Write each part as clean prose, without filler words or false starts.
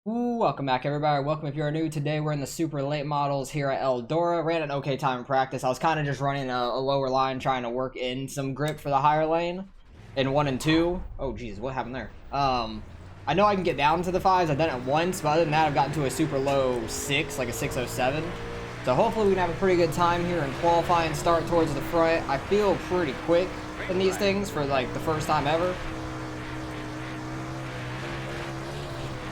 Welcome back, everybody. Welcome if you're new. Today we're in the super late models here at Eldora. Ran an okay time in practice. I was kind of just running a lower line, trying to work in some grip for the higher lane in 1 and 2. Oh geez, what happened there? I know I can get down to the 5s. I've done it once, but other than that I've gotten to a super low 6, like a 607. So hopefully we can have a pretty good time here in qualifying, start towards the front. I feel pretty quick in these things for like the first time ever.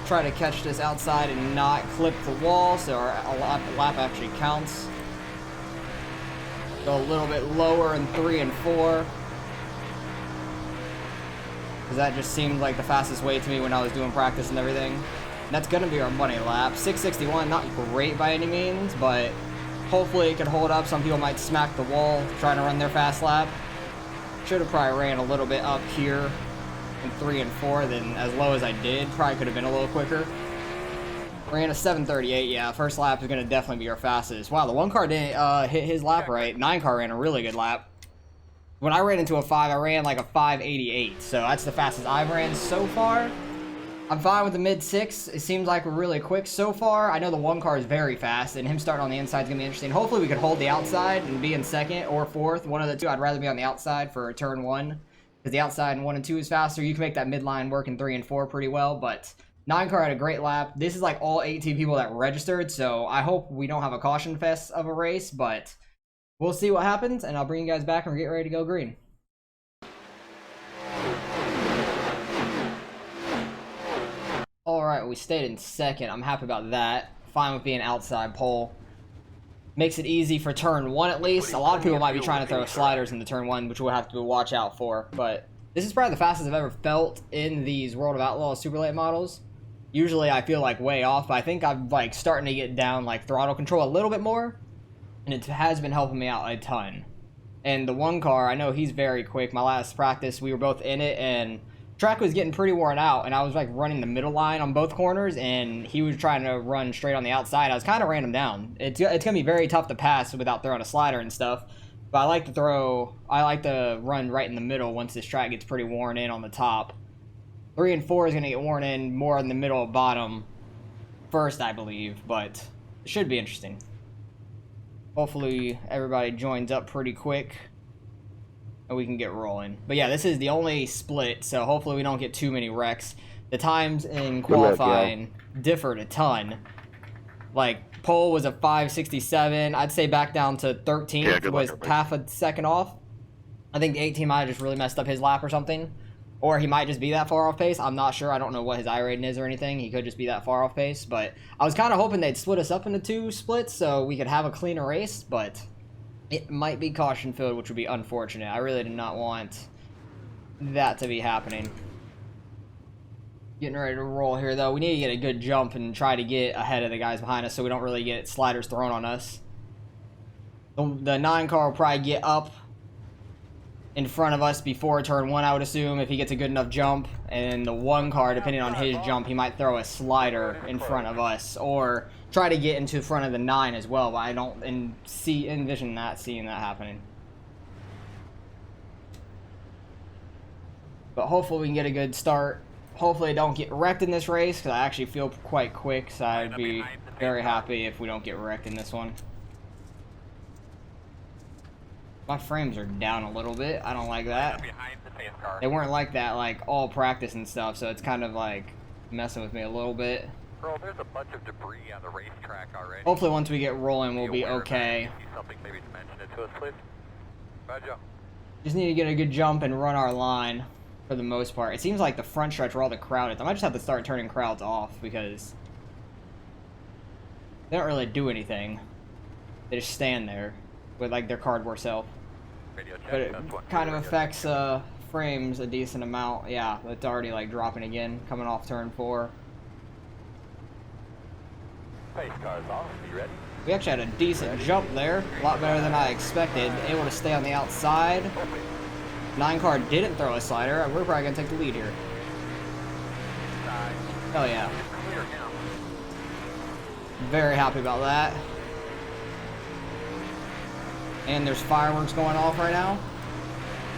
Try to catch this outside and not clip the wall, so our lap actually counts. Go a little bit lower in 3 and 4, because that just seemed like the fastest way to me when I was doing practice and everything. And that's gonna be our money lap. 661, not great by any means, but hopefully it can hold up. Some people might smack the wall trying to run their fast lap. Should have probably ran a little bit up here in 3 and 4 than as low as I did. Probably could have been a little quicker. Ran a 738. Yeah, first lap is going to definitely be our fastest. Wow, the 1 car didn't hit his lap right. 9 car ran a really good lap. When I ran into a 5, I ran like a 588. So that's the fastest I've ran so far. I'm fine with the mid 6. It seems like we're really quick so far. I know the 1 car is very fast, and him starting on the inside is going to be interesting. Hopefully we can hold the outside and be in 2nd or 4th. One of the two. I'd rather be on the outside for turn 1. Because the outside in 1 and 2 is faster. You can make that midline work in 3 and 4 pretty well, but 9 car had a great lap. This is like all 18 people that registered, so I hope we don't have a caution fest of a race, but we'll see what happens, and I'll bring you guys back and get ready to go green. Alright, we stayed in 2nd. I'm happy about that. Fine with being outside pole. Makes it easy for turn 1 at least. A lot of people might be trying to throw sliders into turn 1, which we'll have to watch out for. But this is probably the fastest I've ever felt in these World of Outlaw super late models. Usually I feel like way off, but I think I'm like starting to get down like throttle control a little bit more. And it has been helping me out a ton. And the 1 car, I know he's very quick. My last practice, we were both in it, and track was getting pretty worn out, and I was like running the middle line on both corners, and he was trying to run straight on the outside. I was kind of ran him down. It's gonna be very tough to pass without throwing a slider and stuff, but I like to run right in the middle once this track gets pretty worn in on the top. 3 and 4 is gonna get worn in more in the middle of bottom first, I believe, but it should be interesting. Hopefully everybody joins up pretty quick and we can get rolling. But yeah, this is the only split, so hopefully we don't get too many wrecks. The times in qualifying differed a ton. Like, pole was a 567. I'd say back down to 13th was half a second off. I think the 18 might have just really messed up his lap or something. Or he might just be that far off pace. I'm not sure. I don't know what his iRaicing is or anything. He could just be that far off pace. But I was kind of hoping they'd split us up into 2 splits so we could have a cleaner race, but it might be caution filled, which would be unfortunate. I really did not want that to be happening. Getting ready to roll here, though. We need to get a good jump and try to get ahead of the guys behind us so we don't really get sliders thrown on us. The 9 car will probably get up in front of us before turn 1, I would assume, if he gets a good enough jump. And the 1 car, depending on his jump, he might throw a slider in front of us, or try to get into front of the 9 as well, but I don't envision seeing that happening. But hopefully we can get a good start. Hopefully I don't get wrecked in this race, because I actually feel quite quick, so I'd be very happy if we don't get wrecked in this one. My frames are down a little bit. I don't like that. They weren't like that like all practice and stuff, so it's kind of like messing with me a little bit. Bro, there's a bunch of debris on the racetrack already. Hopefully once we get rolling we'll be okay. Maybe mention it to us, please. Roger. Just need to get a good jump and run our line for the most part. It seems like the front stretch where all the crowd is. I might just have to start turning crowds off because they don't really do anything. They just stand there with like their cardboard self. But it kind of affects frames a decent amount. Yeah, it's already like dropping again, coming off turn 4. Pace cars off. Are you ready? We actually had a decent jump there, a lot better than I expected. Able to stay on the outside. 9 car didn't throw a slider. We're probably gonna take the lead here. Hell yeah. Very happy about that. And there's fireworks going off right now.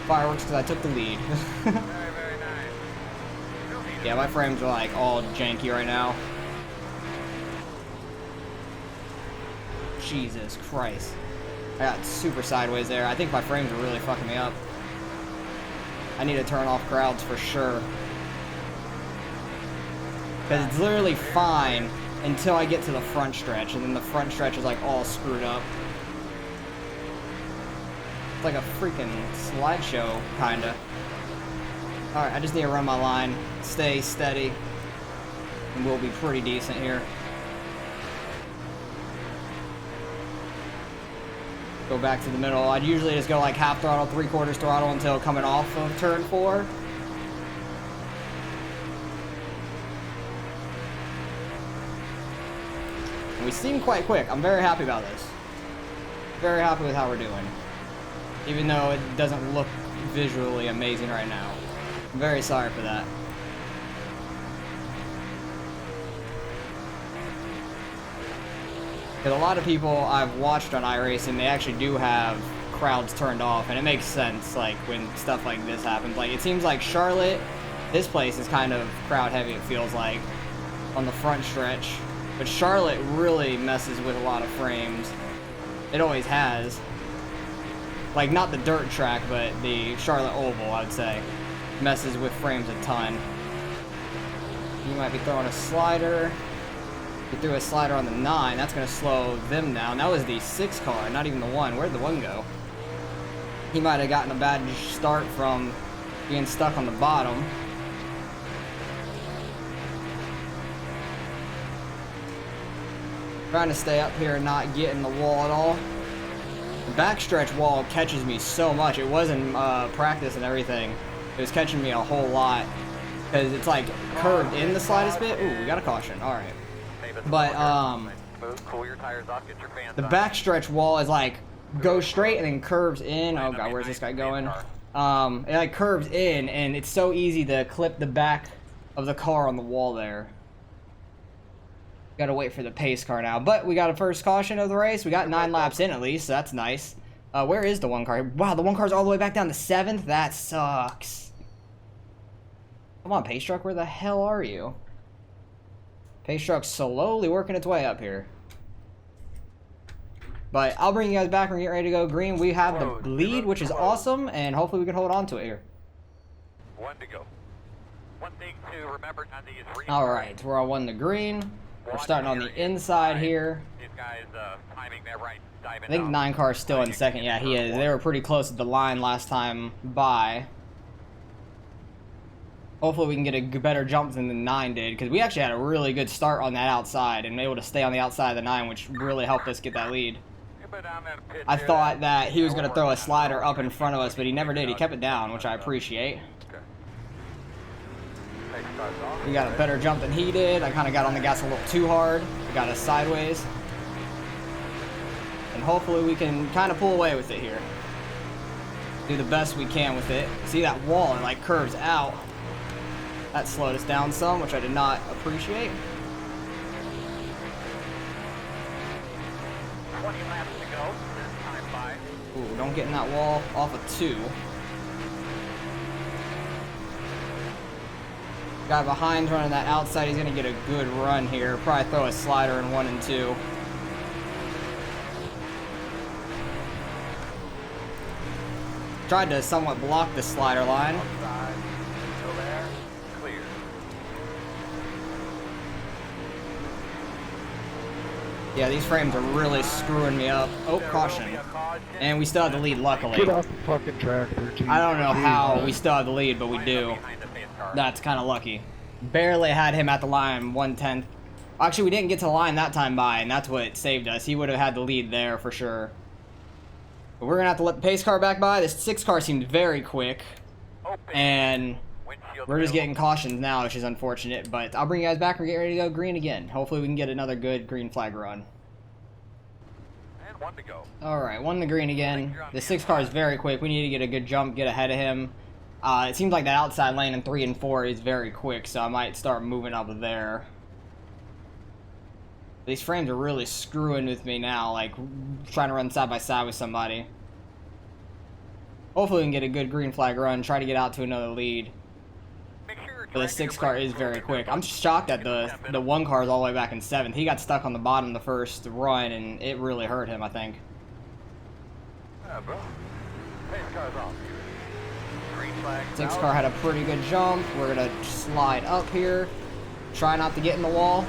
Fireworks because I took the lead. Very, very nice. Yeah, my frames are like all janky right now. Jesus Christ. I got super sideways there. I think my frames are really fucking me up. I need to turn off crowds for sure. Because it's literally fine until I get to the front stretch, and then the front stretch is like all screwed up. It's like a freaking slideshow, kinda. Alright, I just need to run my line, stay steady, and we'll be pretty decent here. Go back to the middle. I'd usually just go like half throttle, 3/4 throttle until coming off of turn 4. And we seem quite quick. I'm very happy about this. Very happy with how we're doing. Even though it doesn't look visually amazing right now. I'm very sorry for that. Because a lot of people I've watched on iRaicing, they actually do have crowds turned off, and it makes sense, like, when stuff like this happens. Like, it seems like Charlotte, this place is kind of crowd heavy, it feels like, on the front stretch. But Charlotte really messes with a lot of frames. It always has. Like, not the dirt track, but the Charlotte Oval, I'd say, messes with frames a ton. You might be throwing a slider. He threw a slider on the 9. That's going to slow them down. That was the 6 car, not even the 1. Where'd the 1 go? He might have gotten a bad start from being stuck on the bottom. Trying to stay up here and not get in the wall at all. The backstretch wall catches me so much. It was in practice and everything. It was catching me a whole lot. Because it's like curved in the slightest bit. Ooh, we got a caution. Alright. But, the backstretch wall is like, goes straight and then curves in. Oh god, where's this guy going? It like curves in, and it's so easy to clip the back of the car on the wall there. Gotta wait for the pace car now. But we got a first caution of the race. We got 9 laps in at least, so that's nice. Where is the 1 car? Wow, the 1 car's all the way back down to 7th? That sucks. Come on, Pace Truck, where the hell are you? Pace Truck's slowly working its way up here. But I'll bring you guys back when we get ready to go green. We have the lead, which is awesome, and hopefully we can hold on to it here. 1 to go. One thing to remember on these. Alright, we're on 1 to green. We're starting on the inside here. These guys timing that right, diving I think 9 car's still in second. Yeah, he is. They were pretty close at the line last time by. Hopefully we can get a better jump than the 9 did, because we actually had a really good start on that outside and able to stay on the outside of the 9, which really helped us get that lead. I thought that he was going to throw a slider up in front of us, but he never did. He kept it down, which I appreciate. We got a better jump than he did. I kind of got on the gas a little too hard. We got us sideways. And hopefully we can kind of pull away with it here. Do the best we can with it. See that wall? It like curves out. That slowed us down some, which I did not appreciate. 20 laps to go. Time by. Ooh, don't get in that wall off of 2. Guy behind's running that outside. He's going to get a good run here. Probably throw a slider in 1 and 2. Tried to somewhat block the slider line. Outside. Go there. Clear. Yeah, these frames are really screwing me up. Oh, caution. And we still have the lead, luckily. Get off the fucking track, 13. I don't know how we still have the lead, but we do. That's kind of lucky. Barely had him at the line, 1/10. Actually, we didn't get to the line that time by, and that's what saved us. He would have had the lead there for sure. But we're going to have to let the pace car back by. This 6 car seemed very quick. And we're just getting cautions now, which is unfortunate. But I'll bring you guys back and get ready to go green again. Hopefully we can get another good green flag run. And 1 to go. Alright, 1 to green again. The 6 car is very quick. We need to get a good jump, get ahead of him. It seems like that outside lane in 3 and 4 is very quick, so I might start moving up there. These frames are really screwing with me now, like trying to run side by side with somebody. Hopefully we can get a good green flag run, try to get out to another lead. But the 6 car is very quick. I'm shocked that the 1 car is all the way back in 7th. He got stuck on the bottom the first run, and it really hurt him, I think. Yeah, bro. Pace car's off. Green flag. 6 car had a pretty good jump. We're gonna slide up here. Try not to get in the wall.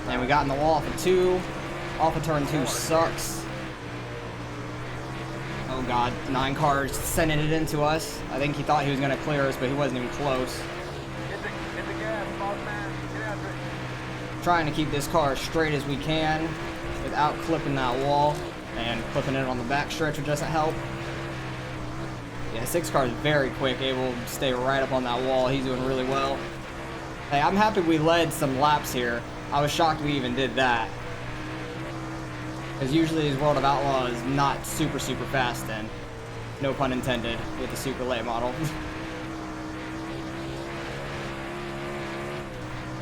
And we got in the wall off of 2. Off of turn 2 sucks. Oh god, 9 cars sending it into us. I think he thought he was gonna clear us, but he wasn't even close. Hit the gas, boss man. Get after it. Trying to keep this car as straight as we can without clipping that wall and clipping it on the back stretch, which doesn't help. Yeah, 6 car is very quick, able to stay right up on that wall. He's doing really well. Hey, I'm happy we led some laps here. I was shocked we even did that. Because usually his World of Outlaw is not super fast, and no pun intended with the super late model.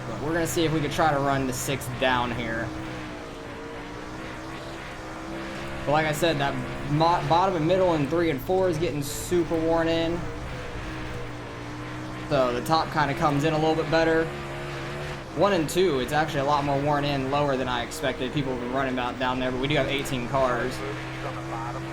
But we're going to see if we could try to run the 6 down here. But like I said, that bottom and middle and 3 and 4 is getting super worn in. So the top kind of comes in a little bit better. 1 and 2, it's actually a lot more worn in, lower than I expected. People have been running about down there, but we do have 18 cars.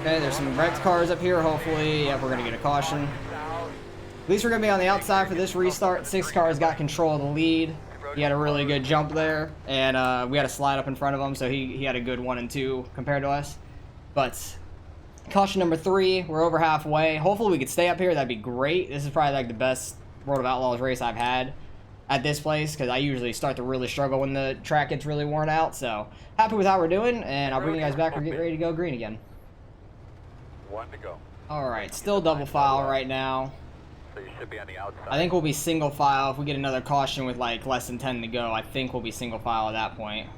Okay, there's some wrecked cars up here, hopefully. Yep, we're going to get a caution. At least we're going to be on the outside for this restart. 6 cars got control of the lead. He had a really good jump there, and we had a slide up in front of him, so he had a good 1 and 2 compared to us. But caution number 3, we're over halfway. Hopefully we could stay up here, that'd be great. This is probably like the best World of Outlaws race I've had at this place, because I usually start to really struggle when the track gets really worn out. So happy with how we're doing, and I'll bring you guys back. We're getting ready to go green again. 1 to go. Alright, still double file right now. So you should be on the outside. I think we'll be single file. If we get another caution with like less than 10 to go, I think we'll be single file at that point.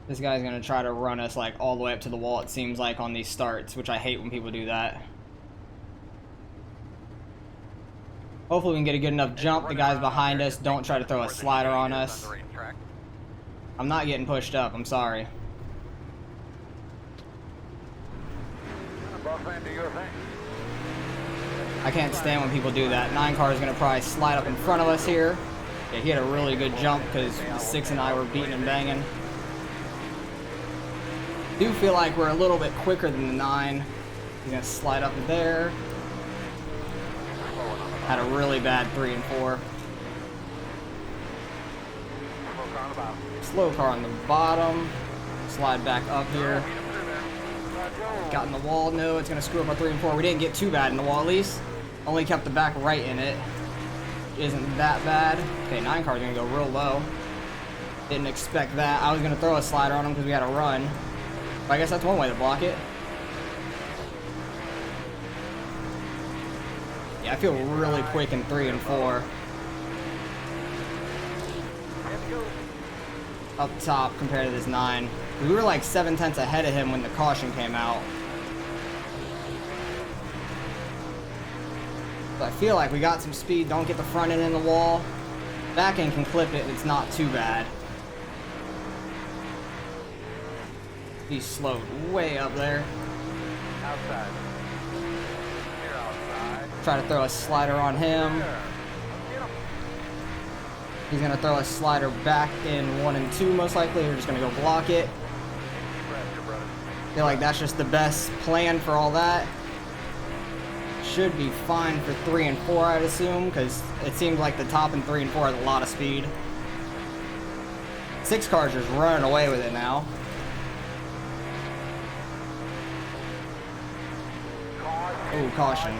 This guy's gonna try to run us like all the way up to the wall, it seems like, on these starts, which I hate when people do that. Hopefully we can get a good enough jump. The guys behind us don't try to throw a slider on us. I'm not getting pushed up, I'm sorry. I can't stand when people do that. 9 car is going to probably slide up in front of us here. Yeah, he had a really good jump because the 6 and I were beating and banging. Do feel like we're a little bit quicker than the 9. He's going to slide up there. Had a really bad 3 and 4. Slow car on the bottom. Slide back up here. Got in the wall. No, it's going to screw up our 3 and 4. We didn't get too bad in the wall, at least. Only kept the back right in it. Isn't that bad. Okay, 9 car's going to go real low. Didn't expect that. I was going to throw a slider on him because we had a run. But I guess that's one way to block it. Yeah, I feel really quick in 3 and 4. Up top compared to this 9. We were like 7/10 ahead of him when the caution came out. But I feel like we got some speed. Don't get the front end in the wall. Back end can clip it. It's not too bad. He's slowed way up there. Outside. You're outside. Try to throw a slider on him. He's going to throw a slider back in 1 and 2 most likely. We're just going to go block it. I feel like that's just the best plan for all that. Should be fine for 3 and 4, I'd assume, because it seems like the top in 3 and 4 has a lot of speed. 6 cars just running away with it now. Oh, caution.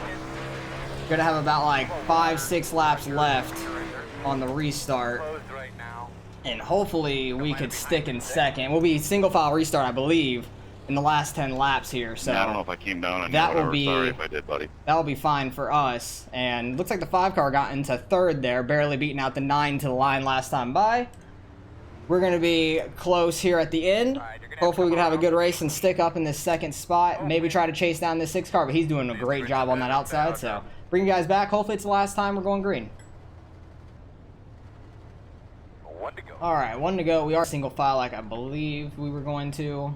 Gonna have about like 5-6 laps left on the restart, and hopefully we could stick in second. We'll be single file restart, I believe, in the last 10 laps here. So yeah, I don't know if I came down on that you, will be, sorry if I did, buddy. That will be fine for us. And looks like the 5 car got into 3rd there, barely beating out the 9 to the line last time by. We're gonna be close here at the end. Hopefully we can have a good race and stick up in this 2nd spot. Maybe try to chase down this 6 car, but he's doing a great job on that outside. So bring you guys back. Hopefully it's the last time we're going green. 1 to go. Alright, 1 to go. We are single file like I believe we were going to.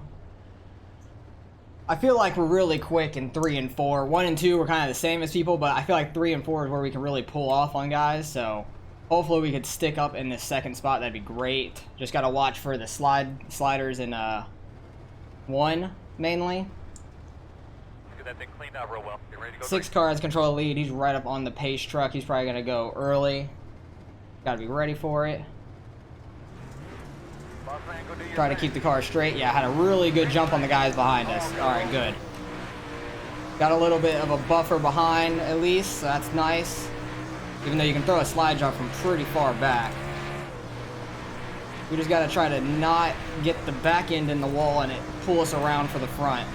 I feel like we're really quick in 3 and 4. 1 and 2 we're kind of the same as people, but I feel like 3 and 4 is where we can really pull off on guys. So hopefully we could stick up in this second spot. That'd be great. Just gotta watch for the sliders in 1 mainly. Get that thing cleaned out real well. Get ready to go. 6 car has control of the lead. He's right up on the pace truck. He's probably gonna go early. Gotta be ready for it. Boss man, go do your Try to thing. keep the car straight. Yeah, had a really good jump on the guys behind us. Alright, good. Got a little bit of a buffer behind at least, so that's nice. Even though you can throw a slide jump from pretty far back. We just gotta try to not get the back end in the wall and it pull us around for the front.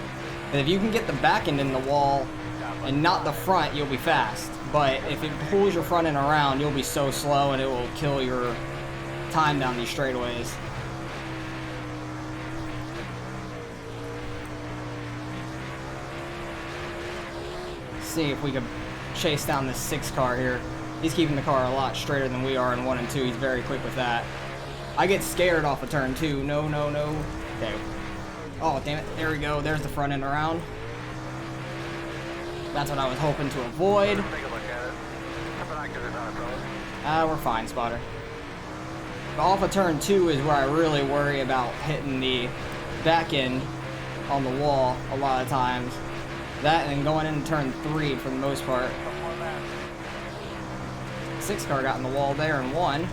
And if you can get the back end in the wall and not the front, you'll be fast. But if it pulls your front end around, you'll be so slow and it will kill your time down these straightaways. See if we can chase down this 6 car here. He's keeping the car a lot straighter than we are in 1 and 2. He's very quick with that. I get scared off of turn 2. No, no, no. Okay. Oh, damn it. There we go. There's the front end around. That's what I was hoping to avoid. Take a look at it. Come on, get it on, fellas. We're fine, spotter. But off of turn 2 is where I really worry about hitting the back end on the wall a lot of times. That and then going into turn 3 for the most part. 6 car got in the wall there and 1. I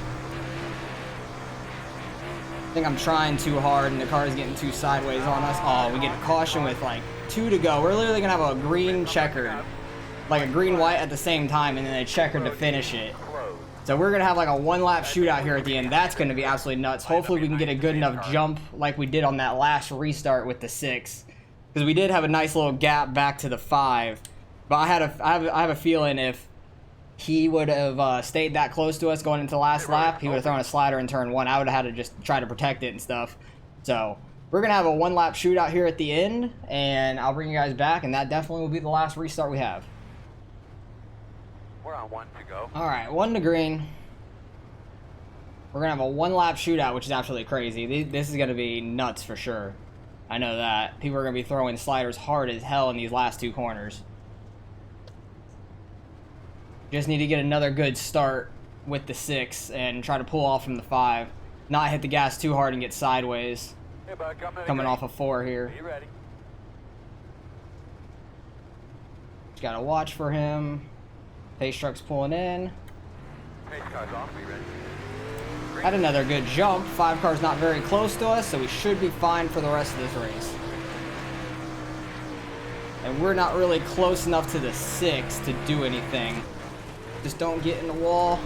think I'm trying too hard and the car is getting too sideways on us. Oh, we get a caution with like 2 to go. We're literally gonna have a green checkered, like a green white at the same time, and then a checkered to finish it. So we're gonna have like a 1 lap shootout here at the end. That's gonna be absolutely nuts. Hopefully we can get a good enough jump like we did on that last restart with the 6, because we did have a nice little gap back to the 5. But I have a feeling if he would have stayed that close to us going into the last lap, he would have thrown a slider in turn 1. I would have had to just try to protect it and stuff. So we're going to have a 1 lap shootout here at the end, and I'll bring you guys back, and that definitely will be the last restart we have. We're on 1 to go. All right, 1 to green. We're going to have a 1 lap shootout, which is absolutely crazy. This is going to be nuts for sure. I know that. People are going to be throwing sliders hard as hell in these last 2 corners. Just need to get another good start with the 6 and try to pull off from the 5. Not hit the gas too hard and get sideways. Hey, bud, Coming off of 4 here. Be ready. Just gotta watch for him. Pace truck's pulling in. Pace car's off. Be ready. Had another good jump. 5 car's not very close to us, so we should be fine for the rest of this race. And we're not really close enough to the 6 to do anything. Just don't get in the wall,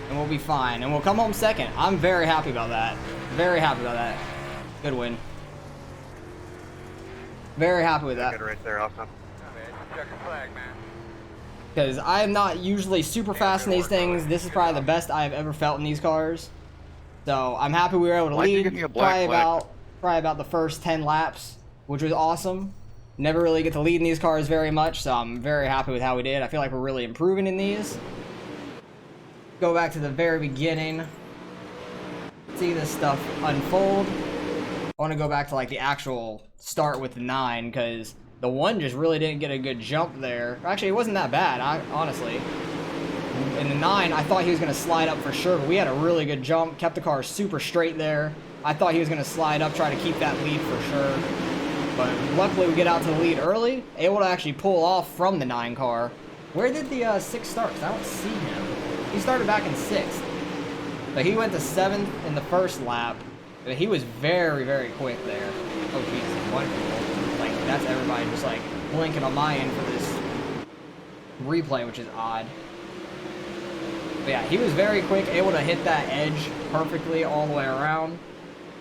and we'll be fine. And we'll come home second. I'm very happy about that. Very happy about that. Good win. Very happy with that. Good race there, Austin. Check your flag, man. Because I am not usually super fast in these things. This is probably the best I've ever felt in these cars. So I'm happy we were able to Why'd you lead give me a black probably about the first 10 laps, which was awesome. Never really get to lead in these cars very much, so I'm very happy with how we did. I feel like we're really improving in these. Go back to the very beginning. See this stuff unfold. I want to go back to like the actual start with the 9, because the 1 just really didn't get a good jump there. Actually, it wasn't that bad, honestly. In the 9, I thought he was going to slide up for sure, but we had a really good jump. Kept the car super straight there. I thought he was going to slide up, try to keep that lead for sure. But luckily we get out to the lead early, able to actually pull off from the 9 car. Where did the 6 start? 'Cause I don't see him. He started back in 6th. But he went to 7th in the first lap. But he was very, very quick there. Oh, Jesus, wonderful. Like, that's everybody just, like, blinking on my end for this replay, which is odd. But yeah, he was very quick, able to hit that edge perfectly all the way around.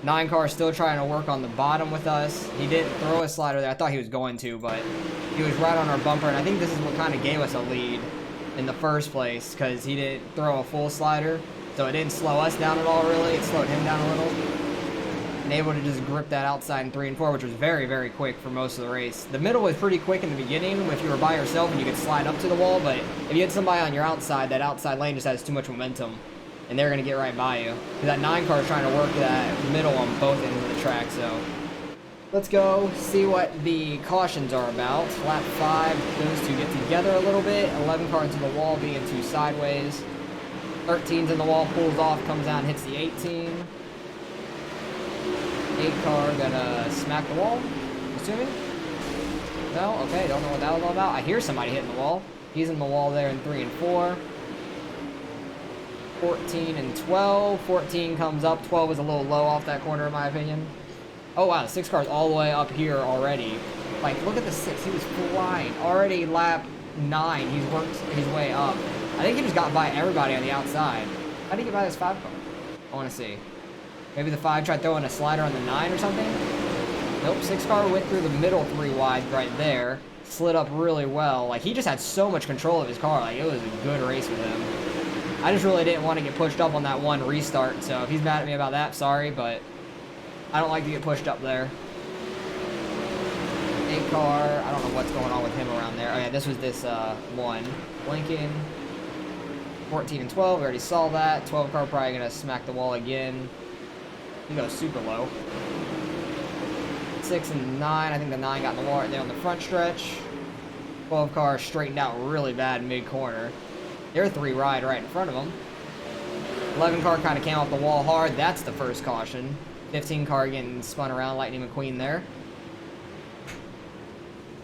9 car still trying to work on the bottom with us. He didn't throw a slider there. I thought he was going to, but he was right on our bumper. And I think this is what kind of gave us a lead in the first place, because he didn't throw a full slider. So it didn't slow us down at all, really. It slowed him down a little. And able to just grip that outside in 3 and 4, which was very, very quick for most of the race. The middle was pretty quick in the beginning if you were by yourself and you could slide up to the wall. But if you had somebody on your outside, that outside lane just has too much momentum. And they're going to get right by you. Because that 9 car is trying to work that middle on both ends of the track, so Let's go see what the cautions are about. Lap 5, those two get together a little bit. 11 car into the wall, being 2 sideways. 13's in the wall, pulls off, comes down, hits the 18. 8 car gonna smack the wall, assuming? No? Okay, don't know what that was all about. I hear somebody hitting the wall. He's in the wall there in 3 and 4. 14 and 12. 14 comes up. 12 is a little low off that corner, in my opinion. Oh, wow. The 6 car's all the way up here already. Like, look at the 6. He was flying. Already lap 9. He's worked his way up. I think he just got by everybody on the outside. How did he get by this 5 car? I want to see. Maybe the 5 tried throwing a slider on the 9 or something? Nope. 6 car went through the middle 3 wide right there. Slid up really well. Like, he just had so much control of his car. Like, it was a good race with him. I just really didn't want to get pushed up on that one restart, so if he's mad at me about that, sorry, but I don't like to get pushed up there. 8 car, I don't know what's going on with him around there. Oh yeah, this was this one. Blinking. 14 and 12, we already saw that. 12 car probably going to smack the wall again. He goes super low. 6 and 9, I think the 9 got in the wall right there on the front stretch. 12 car straightened out really bad mid-corner. They're 3 wide right in front of them. 11 car kind of came off the wall hard. That's the first caution. 15 car getting spun around, Lightning McQueen there.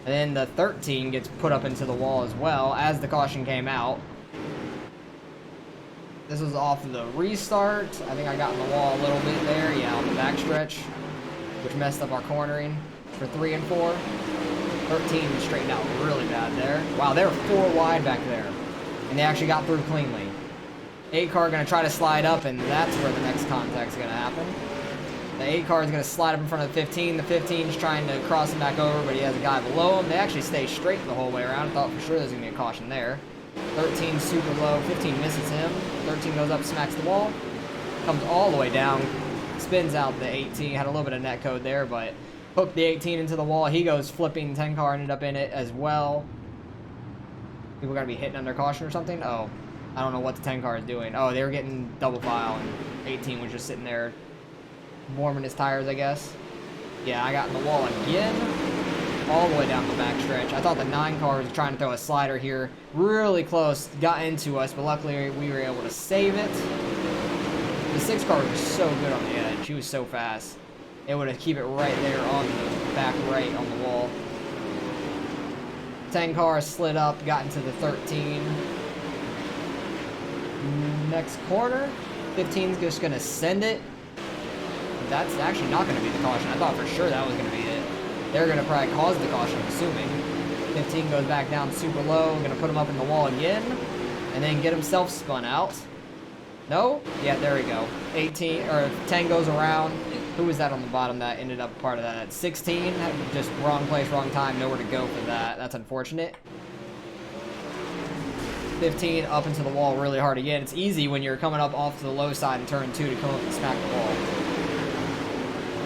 And then the 13 gets put up into the wall as well as the caution came out. This was off of the restart. I think I got in the wall a little bit there. Yeah, on the backstretch, which messed up our cornering for 3 and 4. 13 straightened out really bad there. Wow, they were 4 wide back there. And they actually got through cleanly. 8 car going to try to slide up, and that's where the next contact's going to happen. The 8 car is going to slide up in front of the 15. The 15 is trying to cross him back over, but he has a guy below him. They actually stay straight the whole way around. I thought for sure there was going to be a caution there. 13 super low. 15 misses him. 13 goes up, smacks the wall. Comes all the way down. Spins out the 18. Had a little bit of net code there, but hooked the 18 into the wall. He goes flipping. 10 car ended up in it as well. People gotta be hitting under caution or something? Oh, I don't know what the 10 car is doing. Oh, they were getting double file, and 18 was just sitting there warming his tires, I guess. Yeah, I got in the wall again, all the way down the backstretch. I thought the 9 car was trying to throw a slider here. Really close, got into us, but luckily we were able to save it. The 6 car was so good on the edge. He was so fast. Able to keep it right there on the back right on the wall. 10 car slid up, got into the 13. Next corner, 15's just gonna send it. That's actually not gonna be the caution. I thought for sure that was gonna be it. They're gonna probably cause the caution, I'm assuming. 15 goes back down super low, gonna put him up in the wall again, and then get himself spun out. No? Yeah, there we go. 18 or 10 goes around. Who was that on the bottom that ended up part of that? 16, just wrong place, wrong time, nowhere to go for that. That's unfortunate. 15 up into the wall really hard again. It's easy when you're coming up off to the low side in turn 2 to come up and smack the wall.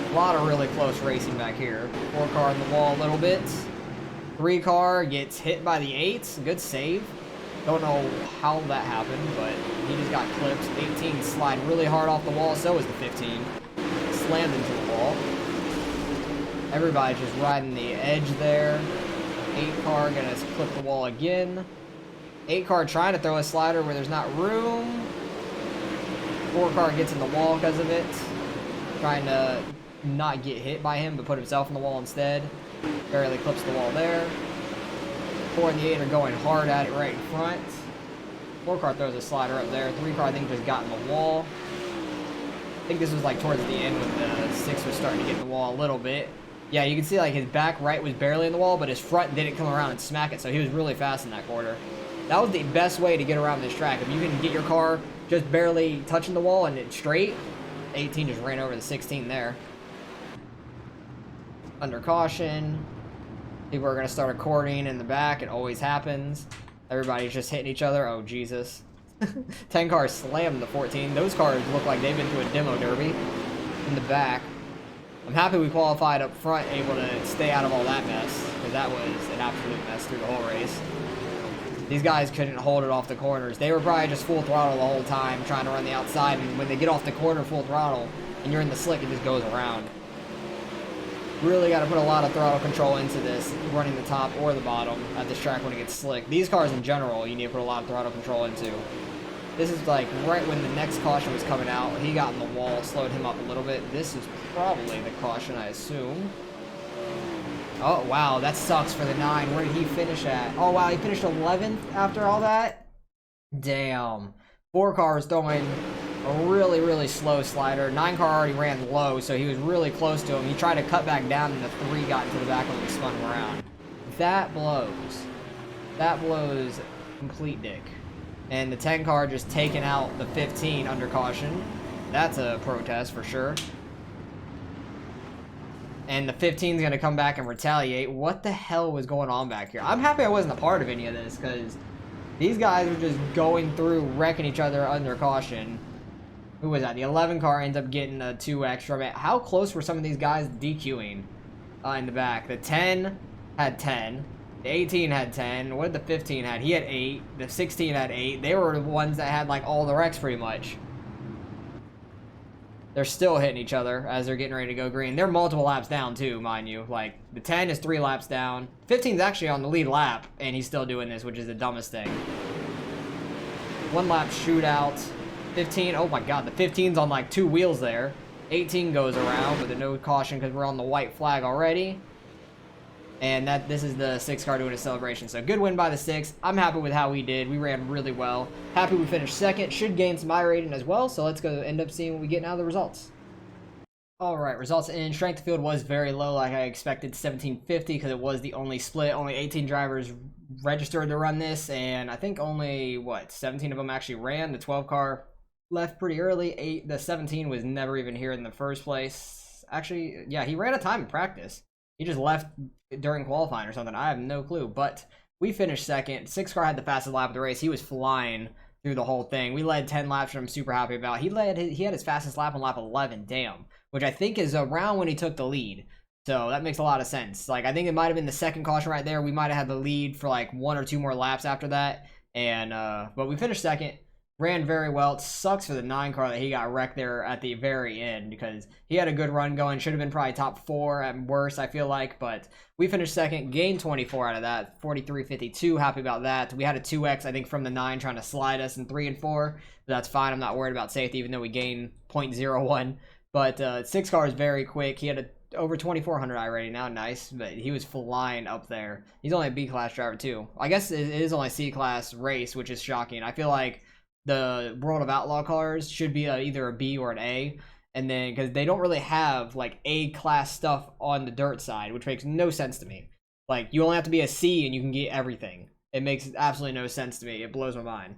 A lot of really close racing back here. 4 car in the wall a little bit. 3 car gets hit by the 8. Good save. Don't know how that happened, but he just got clipped. 18 slide really hard off the wall, so is the 15. Slammed into the wall. Everybody's just riding the edge there. 8 car gonna clip the wall again. 8 car trying to throw a slider where there's not room. 4 car gets in the wall because of it. Trying to not get hit by him, but put himself in the wall instead. Barely clips the wall there. 4 and the 8 are going hard at it right in front. 4 car throws a slider up there. 3 car I think just got in the wall. I think this was like towards the end when the 6 was starting to get in the wall a little bit. Yeah, you can see like his back right was barely in the wall, but his front didn't come around and smack it, so he was really fast in that quarter. That was the best way to get around this track. If you can get your car just barely touching the wall and it's straight, 18 just ran over the 16 there. Under caution. People are going to start according in the back. It always happens. Everybody's just hitting each other. Oh, Jesus. 10 cars slammed the 14. Those cars look like they've been to a demo derby in the back. I'm happy we qualified up front, able to stay out of all that mess, because that was an absolute mess through the whole race. These guys couldn't hold it off the corners. They were probably just full throttle the whole time, trying to run the outside, and when they get off the corner full throttle, and you're in the slick, it just goes around. Really got to put a lot of throttle control into this, running the top or the bottom at this track when it gets slick. These cars in general, you need to put a lot of throttle control into. This is like right when the next caution was coming out. He got in the wall, slowed him up a little bit. This is probably the caution, I assume. Oh, wow, that sucks for the 9. Where did he finish at? Oh, wow, he finished 11th after all that? Damn. 4 cars throwing a really, really slow slider. 9 car already ran low, so he was really close to him. He tried to cut back down, and the 3 got into the back when we spun him around. That blows. That blows complete dick. And the 10 car just taking out the 15 under caution. That's a protest for sure. And the 15 is going to come back and retaliate. What the hell was going on back here? I'm happy I wasn't a part of any of this, because these guys were just going through, wrecking each other under caution. Who was that? The 11 car ends up getting a 2 extra. How close were some of these guys DQing in the back? The 10 had 10. The 18 had 10. What did the 15 had? He had 8. The 16 had 8. They were the ones that had like all the wrecks pretty much. They're still hitting each other as they're getting ready to go green. They're multiple laps down too, mind you. Like, the 10 is 3 laps down. 15's actually on the lead lap, and he's still doing this, which is the dumbest thing. 1 lap shootout. 15, oh my god, the 15's on like 2 wheels there. 18 goes around with a no caution because we're on the white flag already. And this is the 6 car doing a celebration. So good win by the 6. I'm happy with how we did. We ran really well. Happy we finished 2nd. Should gain some iRaicing as well. So let's go end up seeing what we get out of the results. Alright, results in. Strength of field was very low, like I expected, 1750, because it was the only split. Only 18 drivers registered to run this, and I think only, what, 17 of them actually ran. The 12 car left pretty early. The 17 was never even here in the first place. Actually, yeah, he ran a time in practice. He just left during qualifying or something. I have no clue, but we finished 2nd. 6 car had the fastest lap of the race. He was flying through the whole thing. We led 10 laps, which I'm super happy about. He had his fastest lap on lap 11, damn, which I think is around when he took the lead. So that makes a lot of sense. Like, I think it might have been the 2nd caution right there. We might have had the lead for like 1 or 2 more laps after that. And but we finished 2nd. Ran very well. It sucks for the 9 car that he got wrecked there at the very end, because he had a good run going. Should have been probably top 4 at worst, I feel like. But we finished 2nd, gained 24 out of that, 43.52. Happy about that. We had a 2x, I think, from the 9 trying to slide us in 3 and 4. But that's fine. I'm not worried about safety, even though we gained 0.01. But 6 car is very quick. He had over 2400 iRating now, nice, but he was flying up there. He's only a B class driver too. I guess it is only C class race, which is shocking. I feel like the World of Outlaw cars should be either a B or an A, and then because they don't really have like A class stuff on the dirt side, which makes no sense to me. Like, you only have to be a C and you can get everything. It makes absolutely no sense to me. It blows my mind.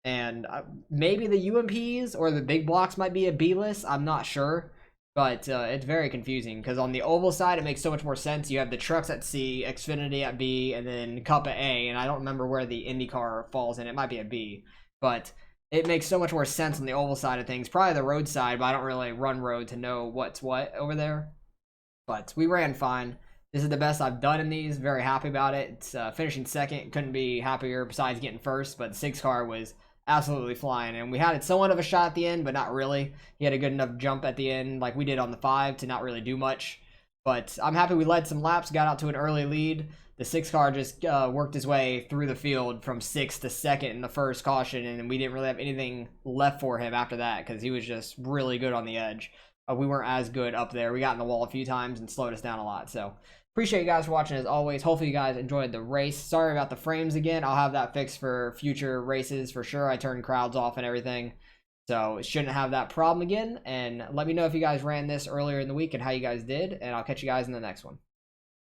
And maybe the UMPs or the big blocks might be a B list. I'm not sure, but it's very confusing because on the oval side it makes so much more sense. You have the trucks at C, Xfinity at B, and then Cup at A, and I don't remember where the IndyCar falls in. It might be a B. But it makes so much more sense on the oval side of things. Probably the road side, but I don't really run road to know what's what over there. But we ran fine. This is the best I've done in these. Very happy about it. It's finishing 2nd. Couldn't be happier besides getting 1st. But the 6 car was absolutely flying. And we had somewhat of a shot at the end, but not really. He had a good enough jump at the end like we did on the 5 to not really do much. But I'm happy we led some laps, got out to an early lead. The 6 car just worked his way through the field from 6th to 2nd in the first caution, and we didn't really have anything left for him after that because he was just really good on the edge. We weren't as good up there. We got in the wall a few times and slowed us down a lot. So appreciate you guys for watching as always. Hopefully you guys enjoyed the race. Sorry about the frames again. I'll have that fixed for future races for sure. I turned crowds off and everything, so shouldn't have that problem again. And let me know if you guys ran this earlier in the week and how you guys did, and I'll catch you guys in the next one.